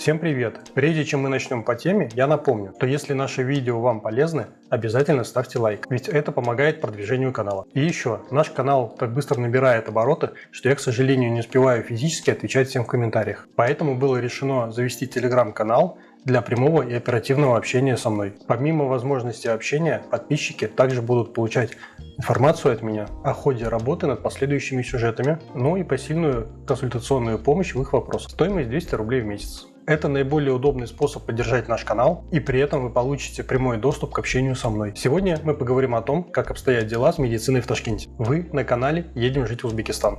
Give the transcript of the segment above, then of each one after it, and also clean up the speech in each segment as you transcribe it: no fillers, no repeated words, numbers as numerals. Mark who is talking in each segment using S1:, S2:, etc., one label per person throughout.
S1: Всем привет! Прежде чем мы начнем по теме, я напомню, что если наши видео вам полезны, обязательно ставьте лайк, ведь это помогает продвижению канала. И еще, наш канал так быстро набирает обороты, что я, к сожалению, не успеваю физически отвечать всем в комментариях. Поэтому было решено завести телеграм-канал для прямого и оперативного общения со мной. Помимо возможности общения, подписчики также будут получать информацию от меня о ходе работы над последующими сюжетами, ну и посильную консультационную помощь в их вопросах. Стоимость 200 рублей в месяц. Это наиболее удобный способ поддержать наш канал, и при этом вы получите прямой доступ к общению со мной. Сегодня мы поговорим о том, как обстоят дела с медициной в Ташкенте. Вы на канале «Едем жить в Узбекистан».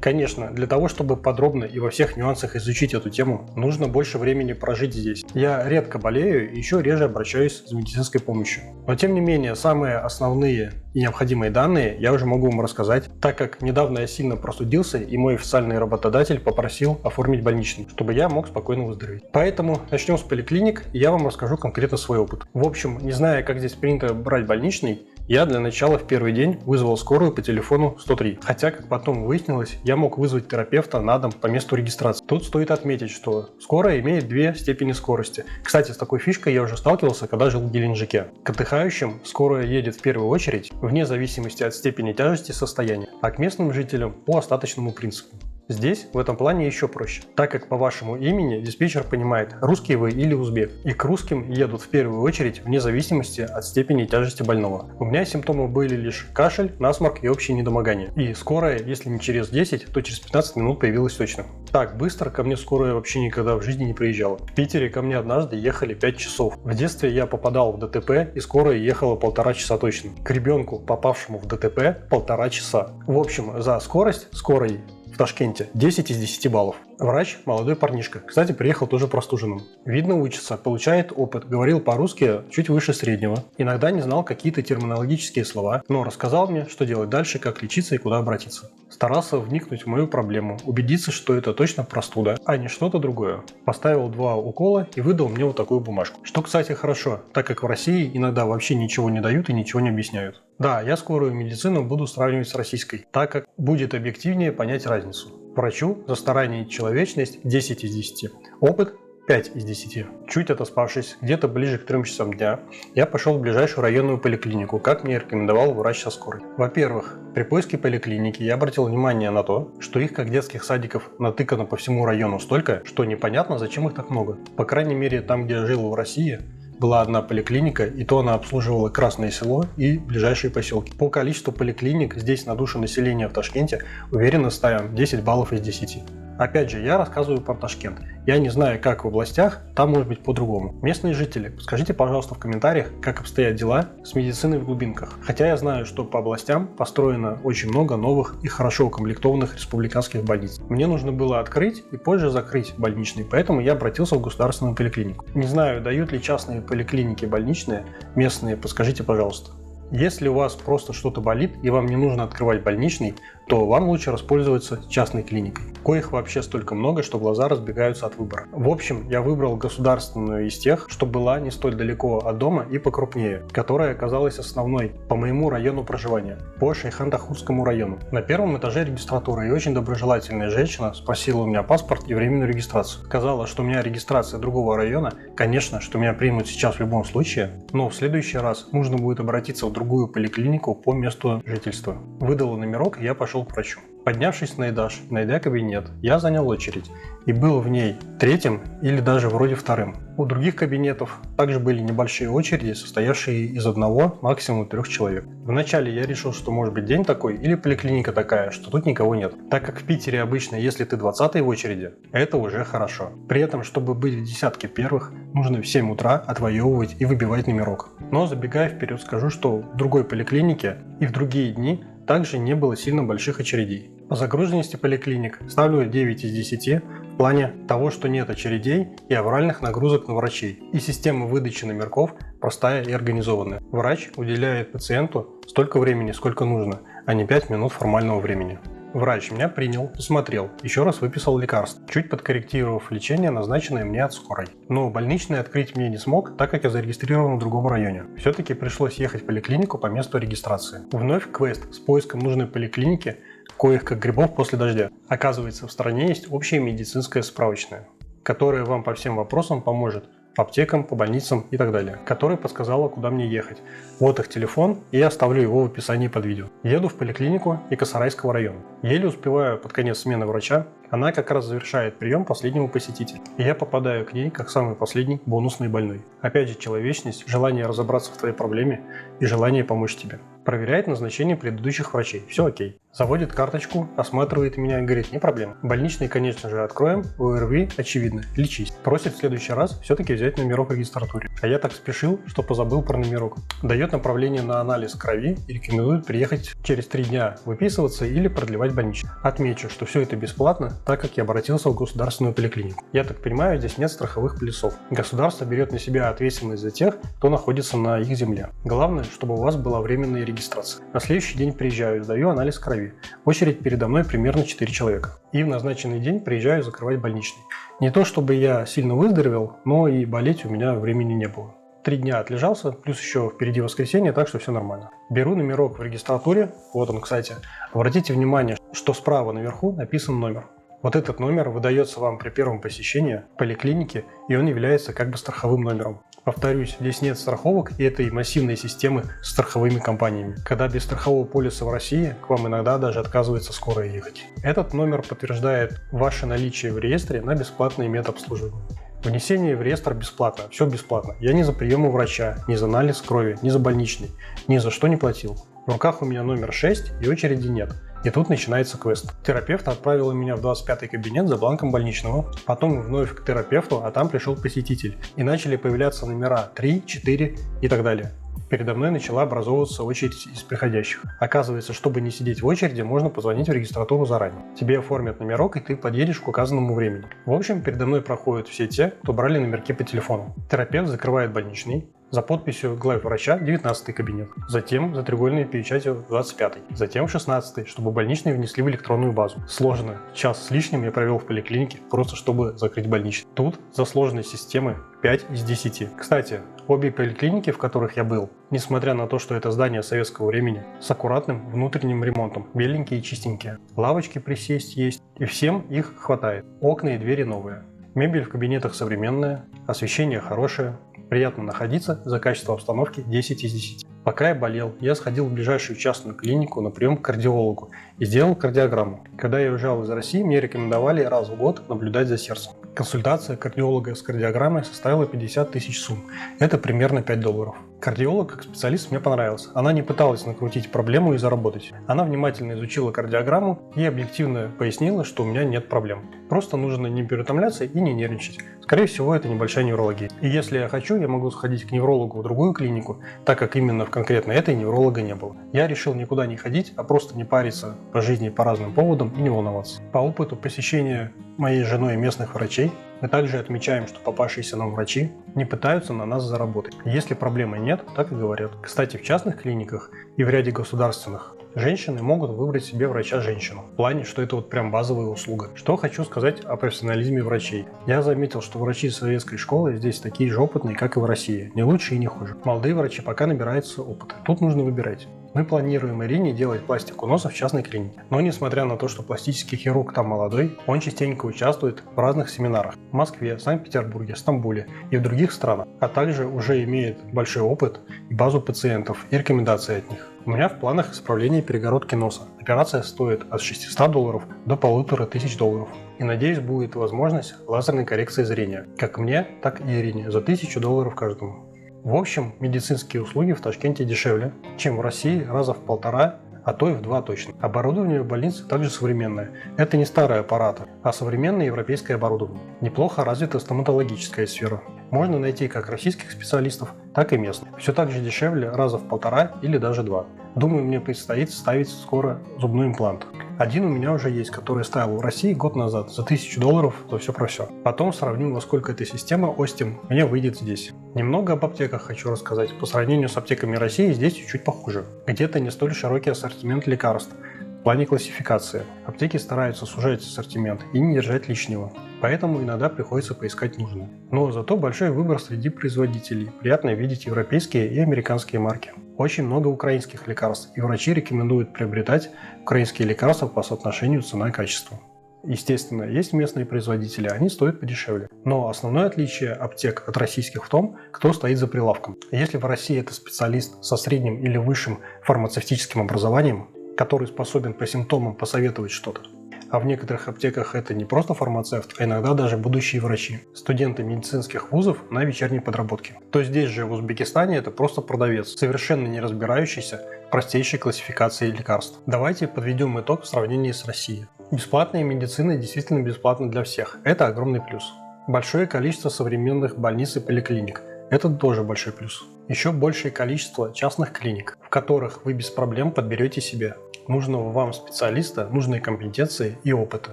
S1: Конечно, для того, чтобы подробно и во всех нюансах изучить эту тему, нужно больше времени прожить здесь. Я редко болею и еще реже обращаюсь за медицинской помощью. Но тем не менее, самые основные и необходимые данные я уже могу вам рассказать, так как недавно я сильно простудился и мой официальный работодатель попросил оформить больничный, чтобы я мог спокойно выздороветь. Поэтому начнем с поликлиник, и я вам расскажу конкретно свой опыт. В общем, не зная, как здесь принято брать больничный, я для начала в первый день вызвал скорую по телефону 103. Хотя, как потом выяснилось, я мог вызвать терапевта на дом по месту регистрации. Тут стоит отметить, что скорая имеет две степени скорости. Кстати, с такой фишкой я уже сталкивался, когда жил в Геленджике. К отдыхающим скорая едет в первую очередь, вне зависимости от степени тяжести состояния, а к местным жителям по остаточному принципу. Здесь в этом плане еще проще, так как по вашему имени диспетчер понимает, русский вы или узбек, и к русским едут в первую очередь вне зависимости от степени тяжести больного. У меня симптомы были лишь кашель, насморк и общее недомогание. И скорая, если не через 10, то через 15 минут появилась точно. Так быстро ко мне скорая вообще никогда в жизни не приезжала. В Питере ко мне однажды ехали 5 часов. В детстве я попадал в ДТП, и скорая ехала 1,5 часа точно. К ребенку, попавшему в ДТП, 1,5 часа. В общем, за скорость скорой в Ташкенте 10 из 10 баллов. Врач – молодой парнишка. Кстати, приехал тоже простуженным. Видно, учится, получает опыт. Говорил по-русски чуть выше среднего. Иногда не знал какие-то терминологические слова, но рассказал мне, что делать дальше, как лечиться и куда обратиться. Старался вникнуть в мою проблему, убедиться, что это точно простуда, а не что-то другое. Поставил 2 укола и выдал мне вот такую бумажку. Что, кстати, хорошо, так как в России иногда вообще ничего не дают и ничего не объясняют. Да, я скорую медицину буду сравнивать с российской, так как будет объективнее понять разницу. Врачу за старание и человечность 10 из 10. Опыт 5 из 10. Чуть отоспавшись, где-то ближе к 3 часам дня, я пошел в ближайшую районную поликлинику, как мне рекомендовал врач со скорой. Во-первых, при поиске поликлиники я обратил внимание на то, что их, как детских садиков, натыкано по всему району столько, что непонятно, зачем их так много. По крайней мере, там, где я жил в России, была одна поликлиника, и то она обслуживала Красное Село и ближайшие поселки. По количеству поликлиник здесь на душу населения в Ташкенте уверенно ставим 10 баллов из 10. Опять же, я рассказываю про Ташкент. Я не знаю, как в областях, там может быть по-другому. Местные жители, скажите, пожалуйста, в комментариях, как обстоят дела с медициной в глубинках. Хотя я знаю, что по областям построено очень много новых и хорошо укомплектованных республиканских больниц. Мне нужно было открыть и позже закрыть больничный, поэтому я обратился в государственную поликлинику. Не знаю, дают ли частные поликлиники больничные, местные, подскажите, пожалуйста. Если у вас просто что-то болит и вам не нужно открывать больничный, то вам лучше воспользоваться частной клиникой. Коих вообще столько много, что глаза разбегаются от выбора. В общем, я выбрал государственную из тех, что была не столь далеко от дома и покрупнее, которая оказалась основной по моему району проживания, по Шайхан-Тахурскому району. На первом этаже регистратуры и очень доброжелательная женщина спросила у меня паспорт и временную регистрацию. Сказала, что у меня регистрация другого района, конечно, что меня примут сейчас в любом случае, но в следующий раз нужно будет обратиться в другую поликлинику по месту жительства. Выдала номерок, и я пошел к врачу. Поднявшись на этаж, найдя кабинет, я занял очередь и был в ней 3-м или даже вроде 2-м. У других кабинетов также были небольшие очереди, состоявшие из 1, максимум 3 человек. Вначале я решил, что может быть день такой или поликлиника такая, что тут никого нет. Так как в Питере обычно, если ты 20-й в очереди, это уже хорошо. При этом, чтобы быть в десятке первых, нужно в 7 утра отвоевывать и выбивать номерок. Но забегая вперед, скажу, что в другой поликлинике и в другие дни также не было сильно больших очередей. По загруженности поликлиник ставлю 9 из 10 в плане того, что нет очередей и авральных нагрузок на врачей. И система выдачи номерков простая и организованная. Врач уделяет пациенту столько времени, сколько нужно, а не 5 минут формального времени. Врач меня принял, посмотрел, еще раз выписал лекарства, чуть подкорректировав лечение, назначенное мне от скорой. Но больничный открыть мне не смог, так как я зарегистрирован в другом районе. Все-таки пришлось ехать в поликлинику по месту регистрации. Вновь квест с поиском нужной поликлиники коих как грибов после дождя. Оказывается, в стране есть общая медицинская справочная, которая вам по всем вопросам поможет. По аптекам, по больницам и так далее, которая подсказала, куда мне ехать. Вот их телефон, и я оставлю его в описании под видео. Еду в поликлинику Екатеринбургского района. Еле успеваю под конец смены врача, она как раз завершает прием последнего посетителя. И я попадаю к ней как самый последний бонусный больной. Опять же человечность, желание разобраться в твоей проблеме и желание помочь тебе. Проверяет назначение предыдущих врачей. Все окей. Заводит карточку, осматривает меня и говорит: не проблема. Больничный, конечно же, откроем. ОРВИ, очевидно. Лечись. Просит в следующий раз все-таки взять номерок в регистратуре. А я так спешил, что позабыл про номерок. Дает направление на анализ крови и рекомендует приехать через 3 дня выписываться или продлевать больничный. Отмечу, что все это бесплатно, так как я обратился в государственную поликлинику. Я так понимаю, здесь нет страховых полисов. Государство берет на себя ответственность за тех, кто находится на их земле. Главное, чтобы у вас была временная регистрация. На следующий день приезжаю, сдаю анализ крови. Очередь передо мной примерно 4 человека. И в назначенный день приезжаю закрывать больничный. Не то чтобы я сильно выздоровел, но и болеть у меня времени не было. 3 дня отлежался, плюс еще впереди воскресенье, так что все нормально. Беру номерок в регистратуре, вот он, кстати. Обратите внимание, что справа наверху написан номер. Вот этот номер выдается вам при первом посещении поликлиники, и он является как бы страховым номером. Повторюсь, здесь нет страховок и этой массивной системы с страховыми компаниями, когда без страхового полиса в России к вам иногда даже отказывается скорая ехать. Этот номер подтверждает ваше наличие в реестре на бесплатный медобслуживание. Внесение в реестр бесплатно, все бесплатно. Я ни за прием у врача, ни за анализ крови, ни за больничный, ни за что не платил. В руках у меня номер 6 и очереди нет. И тут начинается квест. Терапевт отправила меня в 25-й кабинет за бланком больничного, потом вновь к терапевту, а там пришел посетитель. И начали появляться номера 3, 4 и так далее. Передо мной начала образовываться очередь из приходящих. Оказывается, чтобы не сидеть в очереди, можно позвонить в регистратуру заранее. Тебе оформят номерок, и ты подъедешь к указанному времени. В общем, передо мной проходят все те, кто брали номерки по телефону. Терапевт закрывает больничный. За подписью главврача 19-й кабинет, затем за треугольной печатью 25-й, затем 16-й, чтобы больничные внесли в электронную базу. Сложно. Час с лишним я провел в поликлинике, просто чтобы закрыть больничный. Тут за сложной системы 5 из 10. Кстати, обе поликлиники, в которых я был, несмотря на то, что это здание советского времени, с аккуратным внутренним ремонтом, беленькие и чистенькие. Лавочки присесть есть, и всем их хватает. Окна и двери новые. Мебель в кабинетах современная, освещение хорошее. Приятно находиться, за качество обстановки 10 из 10. Пока я болел, я сходил в ближайшую частную клинику на прием к кардиологу и сделал кардиограмму. Когда я уезжал из России, мне рекомендовали раз в год наблюдать за сердцем. Консультация кардиолога с кардиограммой составила 50 тысяч сум. Это примерно $5. Кардиолог как специалист мне понравился. Она не пыталась накрутить проблему и заработать. Она внимательно изучила кардиограмму и объективно пояснила, что у меня нет проблем. Просто нужно не переутомляться и не нервничать. Скорее всего, это небольшая неврология. И если я хочу, я могу сходить к неврологу в другую клинику, так как именно в конкретно этой невролога не было. Я решил никуда не ходить, а просто не париться по жизни по разным поводам и не волноваться. По опыту посещения моей женой местных врачей, мы также отмечаем, что попавшиеся нам врачи не пытаются на нас заработать. Если проблемы нет, так и говорят. Кстати, в частных клиниках и в ряде государственных женщины могут выбрать себе врача-женщину. В плане, что это вот прям базовая услуга. Что хочу сказать о профессионализме врачей. Я заметил, что врачи советской школы здесь такие же опытные, как и в России. Не лучше и не хуже. Молодые врачи пока набираются опыта. Тут нужно выбирать. Мы планируем Ирине делать пластику носа в частной клинике. Но несмотря на то, что пластический хирург там молодой, он частенько участвует в разных семинарах в Москве, Санкт-Петербурге, Стамбуле и в других странах, а также уже имеет большой опыт и базу пациентов и рекомендации от них. У меня в планах исправление перегородки носа. Операция стоит от $600 до $1500. И надеюсь, будет возможность лазерной коррекции зрения, как мне, так и Ирине, за $1000 каждому. В общем, медицинские услуги в Ташкенте дешевле, чем в России раза в 1,5, а то и в 2 точно. Оборудование в больнице также современное. Это не старые аппараты, а современное европейское оборудование. Неплохо развита стоматологическая сфера. Можно найти как российских специалистов, так и местных. Все так же дешевле раза в 1,5 или даже 2. Думаю, мне предстоит ставить скоро зубной имплант. Один у меня уже есть, который ставил в России год назад за $1000 за все про все. Потом сравним, во сколько эта система Остин мне выйдет здесь. Немного об аптеках хочу рассказать. По сравнению с аптеками России здесь чуть-чуть похуже. Где-то не столь широкий ассортимент лекарств. В плане классификации аптеки стараются сужать ассортимент и не держать лишнего, поэтому иногда приходится поискать нужное. Но зато большой выбор среди производителей, приятно видеть европейские и американские марки. Очень много украинских лекарств, и врачи рекомендуют приобретать украинские лекарства по соотношению цена-качество. Естественно, есть местные производители, они стоят подешевле. Но основное отличие аптек от российских в том, кто стоит за прилавком. Если в России это специалист со средним или высшим фармацевтическим образованием, который способен по симптомам посоветовать что-то, а в некоторых аптеках это не просто фармацевт, а иногда даже будущие врачи, студенты медицинских вузов на вечерней подработке, то здесь же в Узбекистане это просто продавец, совершенно не разбирающийся в простейшей классификации лекарств. Давайте подведем итог в сравнении с Россией. Бесплатная медицина действительно бесплатна для всех, это огромный плюс. Большое количество современных больниц и поликлиник, это тоже большой плюс. Еще большее количество частных клиник, в которых вы без проблем подберете себе нужного вам специалиста, нужные компетенции и опыта.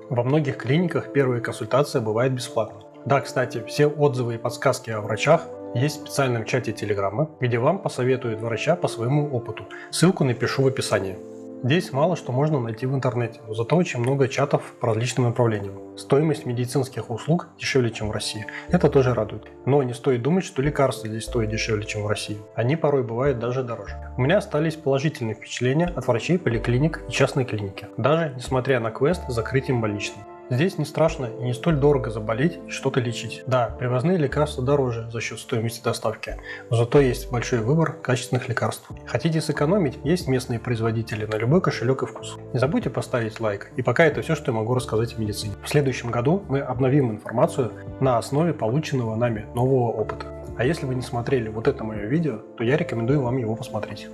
S1: Во многих клиниках первая консультация бывает бесплатной. Да, кстати, все отзывы и подсказки о врачах есть в специальном чате Телеграма, где вам посоветуют врача по своему опыту. Ссылку напишу в описании. Здесь мало что можно найти в интернете, но зато очень много чатов по различным направлениям. Стоимость медицинских услуг дешевле, чем в России. Это тоже радует. Но не стоит думать, что лекарства здесь стоят дешевле, чем в России. Они порой бывают даже дороже. У меня остались положительные впечатления от врачей, поликлиник и частной клиники. Даже несмотря на квест с закрытием больничным. Здесь не страшно и не столь дорого заболеть и что-то лечить. Да, привозные лекарства дороже за счет стоимости доставки, но зато есть большой выбор качественных лекарств. Хотите сэкономить? Есть местные производители на любой кошелек и вкус. Не забудьте поставить лайк. И пока это все, что я могу рассказать о медицине. В следующем году мы обновим информацию на основе полученного нами нового опыта. А если вы не смотрели вот это мое видео, то я рекомендую вам его посмотреть.